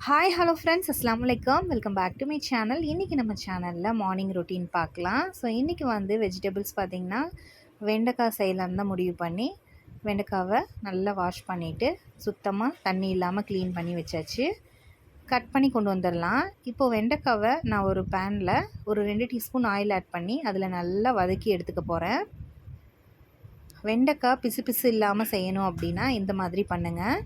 Hi hello friends, அஸ்ஸலாமு அலைக்கும். Welcome back to my channel. இன்றைக்கி நம்ம சேனலில் மார்னிங் ரொட்டீன் பார்க்கலாம். ஸோ இன்றைக்கி வந்து வெஜிடபிள்ஸ் பார்த்திங்கன்னா வெண்டைக்காய் செய்யலான்னு தான் முடிவு பண்ணி வெண்டைக்காவை நல்லா வாஷ் பண்ணிவிட்டு சுத்தமாக தண்ணி இல்லாமல் க்ளீன் பண்ணி வச்சாச்சு. கட் பண்ணி கொண்டு வந்துடலாம். இப்போது வெண்டைக்காவை நான் ஒரு பேனில் ஒரு 2 டீஸ்பூன் ஆயில் ஆட் பண்ணி அதில் நல்லா வதக்கி எடுத்துக்க போகிறேன். வெண்டைக்காய் பிசு பிசு இல்லாமல் செய்யணும் அப்படின்னா இந்த மாதிரி பண்ணுங்கள்.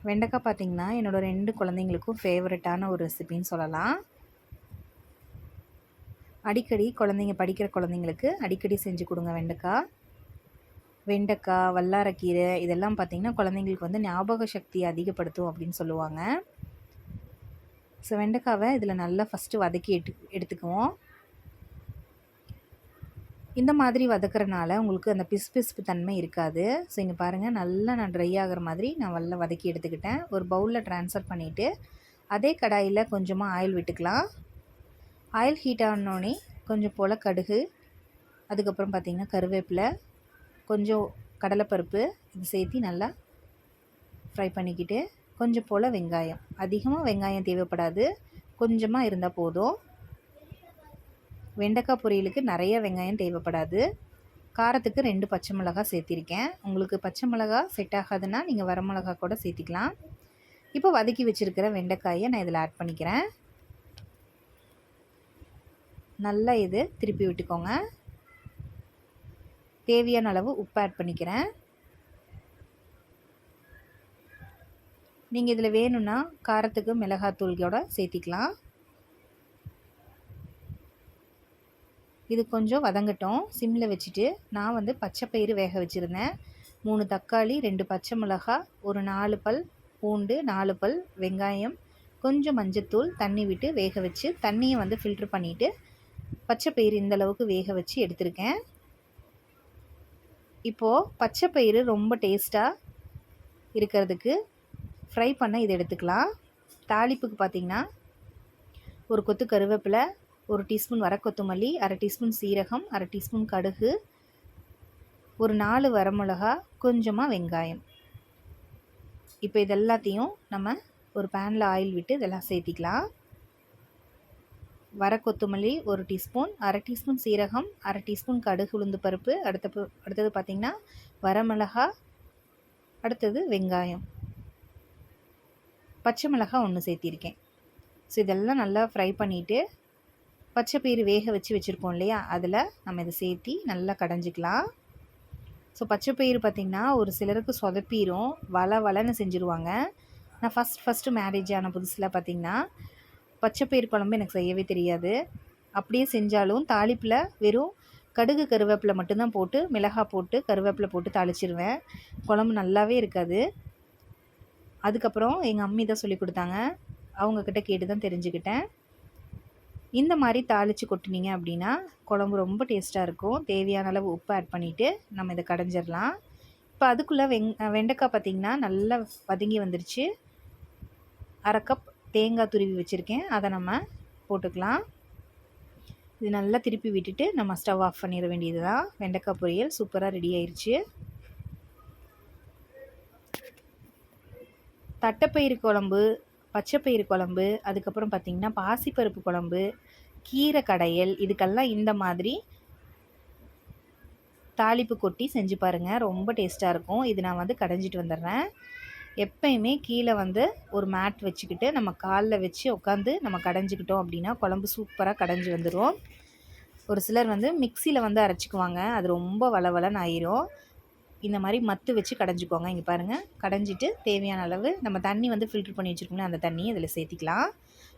வெண்டைக்காய் பார்த்திங்கன்னா என்னோடய 2 குழந்தைங்களுக்கும் ஃபேவரட்டான ஒரு ரெசிபின்னு சொல்லலாம். அடிக்கடி படிக்கிற குழந்தைங்களுக்கு அடிக்கடி செஞ்சு கொடுங்க வெண்டைக்காய், வல்லாரக்கீரை இதெல்லாம் பார்த்திங்கன்னா குழந்தைங்களுக்கு வந்து ஞாபக சக்தியை அதிகப்படுத்தும் அப்படின்னு சொல்லுவாங்க. ஸோ வெண்டைக்காவை இதில் நல்லா ஃபஸ்ட்டு வதக்கி எடுத்துக்குவோம். இந்த மாதிரி வதக்கிறனால உங்களுக்கு அந்த பிசுபிசுப்பு தன்மை இருக்காது. ஸோ இங்கே பாருங்கள், நல்லா நான் ட்ரை ஆகிற மாதிரி நான் நல்லா வதக்கி எடுத்துக்கிட்டேன். ஒரு பவுலில் ட்ரான்ஸ்ஃபர் பண்ணிவிட்டு அதே கடாயில் கொஞ்சமாக ஆயில் விட்டுக்கலாம். ஆயில் ஹீட் ஆனோடனே கொஞ்சம் போல் கடுகு, அதுக்கப்புறம் பார்த்திங்கன்னா கருவேப்பிலை, கொஞ்சம் கடலைப்பருப்பு இது சேர்த்து நல்லா ஃப்ரை பண்ணிக்கிட்டு கொஞ்சம் போல் வெங்காயம், அதிகமாக வெங்காயம் தேவைப்படாது, கொஞ்சமாக இருந்தால் போதும். வெண்டைக்காய் பொரியலுக்கு நிறைய வெங்காயம் தேவைப்படாது. காரத்துக்கு 2 பச்சை மிளகாய் சேர்த்திருக்கேன். உங்களுக்கு பச்சை மிளகாய் செட் ஆகாதுன்னா நீங்கள் வரமிளகா கூட சேர்த்திக்கலாம். இப்போ வதக்கி வச்சுருக்கிற வெண்டைக்காயை நான் இதில் ஆட் பண்ணிக்கிறேன். நல்லா இது திருப்பி விட்டுக்கோங்க. தேவையான அளவு உப்பு ஆட் பண்ணிக்கிறேன். நீங்கள் இதில் வேணும்னா காரத்துக்கு மிளகாத்தூளோட சேர்த்திக்கலாம். இது கொஞ்சம் வதங்கட்டும். சிம்மில் வச்சுட்டு நான் வந்து பச்சை பயிறு வேக வச்சுருந்தேன். 3 தக்காளி, 2 பச்சை மிளகாய், ஒரு 4 பல் பூண்டு, 4 பல் வெங்காயம், கொஞ்சம் மஞ்சத்தூள் தண்ணி விட்டு வேக வச்சு தண்ணியை வந்து ஃபில்ட்ரு பண்ணிவிட்டு பச்சை பயிறு இந்தளவுக்கு வேக வச்சு எடுத்திருக்கேன். இப்போது பச்சை பயிறு ரொம்ப டேஸ்ட்டாக இருக்கிறதுக்கு ஃப்ரை பண்ண இதை எடுத்துக்கலாம். தாளிப்புக்கு பார்த்திங்கன்னா ஒரு கொத்து கருவேப்பிலை, 1 டீஸ்பூன் வரக்கொத்தமல்லி, 1/2 டீஸ்பூன் சீரகம், 1/2 டீஸ்பூன் கடுகு, ஒரு 4 வரமிளகா, கொஞ்சமாக வெங்காயம். இப்போ இதெல்லாத்தையும் நம்ம ஒரு பேனில் ஆயில் விட்டு இதெல்லாம் சேர்த்திக்கலாம். வரக்கொத்தமல்லி 1 டீஸ்பூன், 1/2 டீஸ்பூன் சீரகம், 1/2 டீஸ்பூன் கடுகு உளுந்து பருப்பு, அடுத்தது பார்த்திங்கன்னா வரமிளகா, அடுத்தது வெங்காயம், பச்சை மிளகாய் 1 சேர்த்திருக்கேன். ஸோ இதெல்லாம் நல்லா ஃப்ரை பண்ணிவிட்டு பச்சை பயிறு வேக வச்சுருக்கோம் இல்லையா, அதில் நம்ம இதை சேர்த்தி நல்லா கடைஞ்சிக்கலாம். ஸோ பச்சை பயிறு பார்த்திங்கன்னா ஒரு சிலருக்கு சொதப்பிடும், வளன்னு செஞ்சுருவாங்க. நான் ஃபஸ்ட்டு மேரேஜ் ஆன புதுசில் பார்த்திங்கன்னா பச்சை பயிறு குழம்பு எனக்கு செய்யவே தெரியாது. அப்படியே செஞ்சாலும் தாளிப்பில் வெறும் கடுகு கருவேப்பிலை மட்டும்தான் போட்டு மிளகாய் போட்டு கருவேப்பிலை போட்டு தாளிச்சிருவேன். குழம்பு நல்லாவே இருக்காது. அதுக்கப்புறம் எங்கள் அம்மி தான் சொல்லி கொடுத்தாங்க. அவங்கக்கிட்ட கேட்டு தான் தெரிஞ்சுக்கிட்டேன். இந்த மாதிரி தாளித்து கொட்டினீங்க அப்படின்னா குழம்பு ரொம்ப டேஸ்ட்டாக இருக்கும். தேவையான அளவு உப்பு ஆட் பண்ணிவிட்டு நம்ம இதை கடைஞ்சிடலாம். இப்போ அதுக்குள்ளே வெண்டைக்காய் பார்த்திங்கன்னா நல்லா வதங்கி வந்துருச்சு. 1/2 கப் தேங்காய் துருவி வச்சுருக்கேன், அதை நம்ம போட்டுக்கலாம். இது நல்லா திருப்பி விட்டுட்டு நம்ம ஸ்டவ் ஆஃப் பண்ணிட வேண்டியது தான். வெண்டைக்காய் பொரியல் சூப்பராக ரெடி ஆயிடுச்சு. தட்டைப்பயிறு குழம்பு, பச்சைப்பயிறு குழம்பு, அதுக்கப்புறம் பார்த்திங்கன்னா பாசிப்பருப்பு குழம்பு, கீரை கடையல், இதுக்கெல்லாம் இந்த மாதிரி தாளிப்பு கொட்டி செஞ்சு பாருங்கள், ரொம்ப டேஸ்ட்டாக இருக்கும். இது நான் வந்து கடைஞ்சிட்டு வந்துடுறேன். எப்பயுமே கீழே வந்து ஒரு மேட் வச்சுக்கிட்டு நம்ம காலில் வச்சு உட்காந்து நம்ம கடைஞ்சிக்கிட்டோம் அப்படின்னா குழம்பு சூப்பராக கடைஞ்சி வந்துடும். ஒரு சிலர் வந்து மிக்சியில் வந்து அரைச்சிக்குவாங்க, அது ரொம்ப வளவலன்னு ஆயிரும். இந்த மாதிரி மத்து வச்சு கடைஞ்சிக்கோங்க. இங்கே பாருங்கள், கடைஞ்சிட்டு தேவையான அளவு நம்ம தண்ணி வந்து ஃபில்ட்ரு பண்ணி வச்சுருக்கோம்னா அந்த தண்ணியை இதில் சேர்த்திக்கலாம்.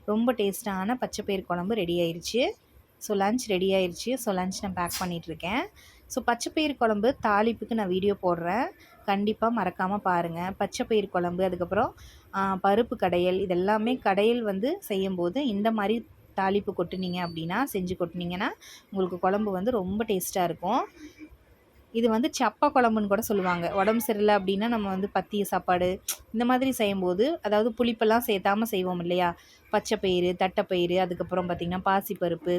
ரொம்ப டேஸ்ட்டான பச்சைப்பயிறு குழம்பு ரெடி ஆயிடுச்சு. ஸோ லன்ச் ரெடி ஆயிடுச்சு. ஸோ லன்ச் நான் பேக் பண்ணிகிட்ருக்கேன். ஸோ பச்சைப்பயிறு குழம்பு தாளிப்புக்கு நான் வீடியோ போடுறேன், கண்டிப்பாக மறக்காமல் பாருங்கள். பச்சைப்பயிறு குழம்பு, அதுக்கப்புறம் பருப்பு கடையல், இதெல்லாமே கடையல் வந்து செய்யும்போது இந்த மாதிரி தாளிப்பு கொட்டினீங்க அப்படின்னா செஞ்சு கொட்டினீங்கன்னா உங்களுக்கு குழம்பு வந்து ரொம்ப டேஸ்ட்டாக இருக்கும். இது வந்து சப்பை குழம்புன்னு கூட சொல்லுவாங்க. உடம்பு சரியில்லை அப்படின்னா நம்ம வந்து பத்திய சாப்பாடு இந்த மாதிரி செய்யும்போது, அதாவது புளிப்பெல்லாம் சேர்த்தாமல் செய்வோம் இல்லையா, பச்சைப்பயிறு, தட்டைப்பயிறு, அதுக்கப்புறம் பார்த்திங்கன்னா பாசிப்பருப்பு,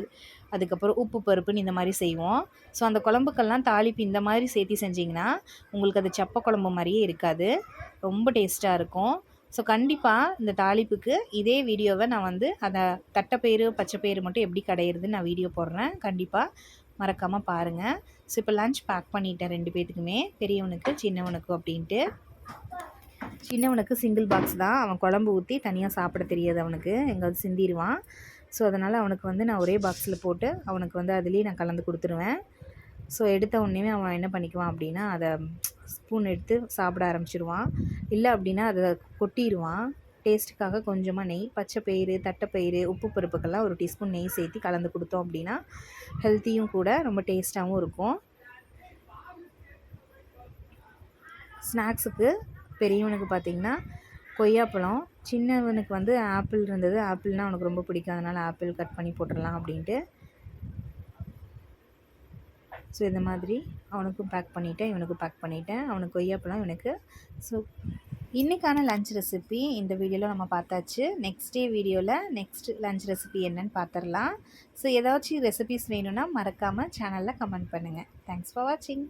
அதுக்கப்புறம் உப்பு பருப்புன்னு இந்த மாதிரி செய்வோம். ஸோ அந்த குழம்புக்கெல்லாம் தாளிப்பு இந்த மாதிரி சேர்த்தி செஞ்சிங்கன்னா உங்களுக்கு அது சப்பை குழம்பு மாதிரியே இருக்காது, ரொம்ப டேஸ்ட்டாக இருக்கும். ஸோ கண்டிப்பாக இந்த தாளிப்புக்கு இதே வீடியோவை நான் வந்து அதை தட்டைப்பயிறு பச்சைப்பயிறு மட்டும் எப்படி கடையிறதுன்னு நான் வீடியோ போடுறேன். கண்டிப்பாக மறக்காமல் பாருங்கள். ஸோ இப்போ லஞ்ச் பேக் பண்ணிட்டேன் 2 பேத்துக்குமே, பெரியவனுக்கு சின்னவனுக்கு அப்படின்ட்டு. சின்னவனுக்கு சிங்கிள் பாக்ஸ் தான். அவன் குழம்பு ஊற்றி தனியாக சாப்பிட தெரியாது அவனுக்கு, எங்கேயாவது சிந்திடுவான். ஸோ அதனால் அவனுக்கு வந்து நான் ஒரே பாக்ஸில் போட்டு அவனுக்கு வந்து அதுலேயே நான் கலந்து கொடுத்துருவேன். ஸோ எடுத்த உடனே அவன் என்ன பண்ணிக்குவான் அப்படின்னா அதை ஸ்பூன் எடுத்து சாப்பிட ஆரம்பிச்சிடுவான். இல்லை அப்படின்னா அதை கொட்டிடுவான். டேஸ்ட்டுக்காக கொஞ்சமாக நெய், பச்சைப்பயிறு தட்டைப்பயிறு உப்பு பருப்புக்கெல்லாம் ஒரு டீஸ்பூன் நெய் சேர்த்து கலந்து கொடுத்தோம் அப்படின்னா ஹெல்த்தியும் கூட, ரொம்ப டேஸ்ட்டாகவும் இருக்கும். ஸ்நாக்ஸுக்கு பெரியவனுக்கு பார்த்திங்கன்னா கொய்யாப்பழம், சின்னவனுக்கு வந்து ஆப்பிள் இருந்தது. ஆப்பிள்னால் அவனுக்கு ரொம்ப பிடிக்கும், அதனால் ஆப்பிள் கட் பண்ணி போட்டுடலாம் அப்படின்ட்டு. ஸோ இந்த மாதிரி அவனுக்கும் பேக் பண்ணிவிட்டேன், இவனுக்கும் பேக் பண்ணிவிட்டேன். அவனுக்கு கொய்யாப்பழம், இவனுக்கு. ஸோ இன்றைக்கான லஞ்ச் ரெசிபி இந்த வீடியோவில் நம்ம பார்த்தாச்சு. நெக்ஸ்ட் டே வீடியோவில் நெக்ஸ்ட் லஞ்ச் ரெசிபி என்னன்னு பார்த்துடலாம். ஸோ ஏதாச்சும் ரெசிபிஸ் வேணும்னா மறக்காமல் சேனலில் கமெண்ட் பண்ணுங்கள். தேங்க்ஸ் ஃபார் வாட்சிங்.